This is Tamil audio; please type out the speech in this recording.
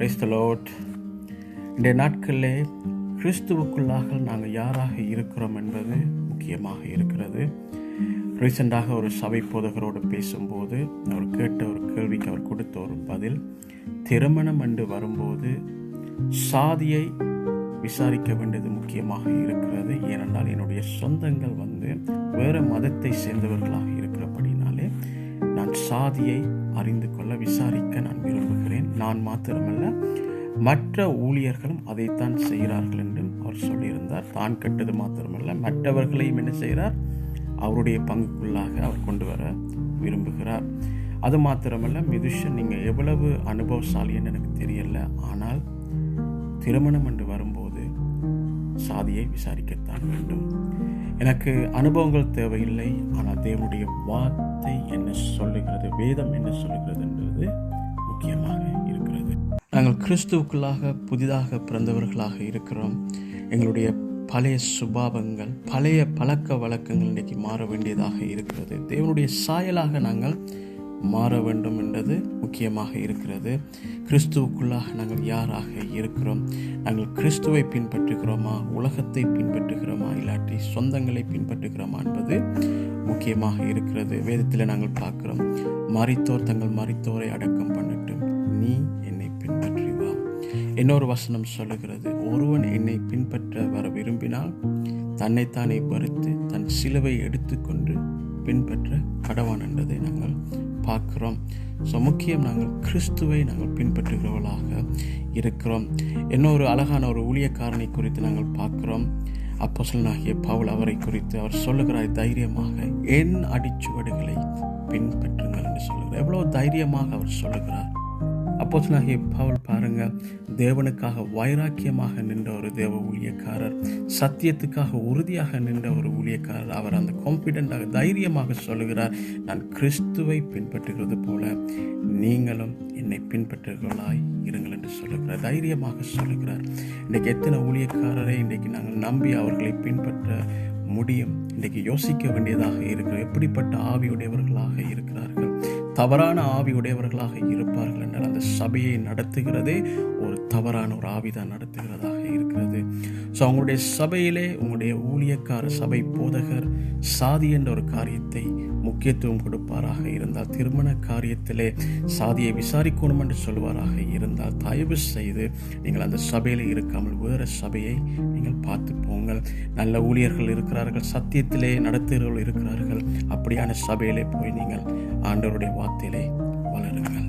Praise the Lord. இன்றைய நாட்களிலே கிறிஸ்துவுக்குள்ளாக நாங்கள் யாராக இருக்கிறோம் என்பது முக்கியமாக இருக்கிறது. ரீசெண்டாக ஒரு சபை போதகரோடு பேசும்போது அவர் கேட்ட ஒரு கேள்விக்கு அவர் கொடுத்த ஒரு பதில், திருமணம் என்று வரும்போது சாதியை விசாரிக்க வேண்டியது முக்கியமாக இருக்கிறது. ஏனென்றால் என்னுடைய சொந்தங்கள் வேறு மதத்தை சேர்ந்தவர்களாக இருக்கிறபடினாலே நான் சாதியை அறிந்து கொள்ள விசாரிக்க நான் விரும்புகிறேன். நான் மாத்திரமல்ல, மற்ற ஊழியர்களும் அதைத்தான் செய்கிறார்கள் என்றும் அவர் சொல்லியிருந்தார். தான் கெட்டது மாத்திரமல்ல, மற்றவர்களையும் என்ன செய்கிறார், அவருடைய பங்குக்குள்ளாக அவர் கொண்டு வர விரும்புகிறார். அது மாத்திரமல்ல, மிதுஷன் நீங்கள் எவ்வளவு அனுபவசாலின்னு எனக்கு தெரியல, ஆனால் திருமணம் என்று வரும்போது சாதியை விசாரிக்கத்தான் வேண்டும். எனக்கு அனுபவங்கள் தேவையில்லை, ஆனால் தேவனுடைய வார்த்தை என்ன சொல்லுகிறது, வேதம் என்ன சொல்லுகிறது என்பது முக்கியமாக இருக்கிறது. நாங்கள் கிறிஸ்துவுக்குள்ளாக புதிதாக பிறந்தவர்களாக இருக்கிறோம். எங்களுடைய பழைய சுபாவங்கள், பழைய பழக்க வழக்கங்கள் இன்றைக்கு மாற வேண்டியதாக இருக்கிறது. தேவனுடைய சாயலாக நாங்கள் மாற வேண்டும் என்றது முக்கியமாக இருக்கிறது. கிறிஸ்துவுக்குள்ளாக நாங்கள் யாராக இருக்கிறோம்? நாங்கள் கிறிஸ்துவை பின்பற்றுகிறோமா, உலகத்தை பின்பற்றுகிறோமா, இல்லாட்டி சொந்தங்களை பின்பற்றுகிறோமா என்பது முக்கியமாக இருக்கிறது. வேதத்தில் நாங்கள் பார்க்கிறோம், மரித்தோர் தங்கள் மரித்தோரை அடக்கம் பண்ணட்டும், நீ என்னை பின்பற்றி வா. இன்னொரு வசனம் சொல்லுகிறது, ஒருவன் என்னை பின்பற்ற வர விரும்பினால் தன்னைத்தானே வெறுத்து தன் சிலுவை எடுத்துக்கொண்டு பின்பற்ற கடவான் என்றதை நாங்கள் பார்க்கிறோம். ஸோ முக்கியம், நாங்கள் கிறிஸ்துவை நாங்கள் பின்பற்றுகிறவர்களாக இருக்கிறோம். இன்னொரு அழகான ஒரு ஊழியக்காரனை குறித்து நாங்கள் பார்க்கிறோம். அப்போஸ்தலனாகிய பவுல் அவரை குறித்து அவர் சொல்லுகிறார், தைரியமாக என் அடிச்சுவடுகளை பின்பற்றுங்கள் என்று சொல்லுகிறார். எவ்வளோ தைரியமாக அவர் சொல்லுகிறார். அப்போஸ்தலனாகிய பவுல் பாருங்க, தேவனுக்காக வைராக்கியமாக நின்ற ஒரு தேவ ஊழியக்காரர், சத்தியத்துக்காக உறுதியாக நின்ற ஒரு ஊழியக்காரர். அவர் அந்த கான்ஃபிடென்ட்டாக தைரியமாக சொல்லுகிறார், நான் கிறிஸ்துவை பின்பற்றுகிறது போல நீங்களும் என்னை பின்பற்றுகிறவர்களாய் இருங்கள் என்று சொல்லுகிறார். தைரியமாக சொல்லுகிறார். இன்றைக்கு எத்தனை ஊழியக்காரரை இன்றைக்கு நாங்கள் நம்பி அவர்களை பின்பற்ற முடியும்? இன்றைக்கு யோசிக்க வேண்டியதாக இருக்கிறது. எப்படிப்பட்ட ஆவியுடையவர்களாக இருக்கிறார்கள்? தவறான ஆவியுடையவர்களாக இருப்பார்கள் என்றால் அந்த சபையை நடத்துகிறதே ஒரு தவறான ஒரு ஆவிதான் நடத்துகிறதாக இருக்கிறது. ஸோ அவங்களுடைய சபையிலே உங்களுடைய ஊழியக்கார சபை போதகர் சாதி என்ற ஒரு காரியத்தை முக்கியத்துவம் கொடுப்பாராக இருந்தால், திருமண காரியத்திலே சாதியை விசாரிக்கணும் என்று சொல்வாராக இருந்தால், தயவு செய்து நீங்கள் அந்த சபையில் இருக்காமல் வேறு சபையை நீங்கள் பார்த்து போங்கள். நல்ல ஊழியர்கள் இருக்கிறார்கள், சத்தியத்திலே நடத்துகிறவர்கள் இருக்கிறார்கள். அப்படியான சபையிலே போய் நீங்கள் ஆண்டவருடைய வார்த்தையிலே வளருங்கள்.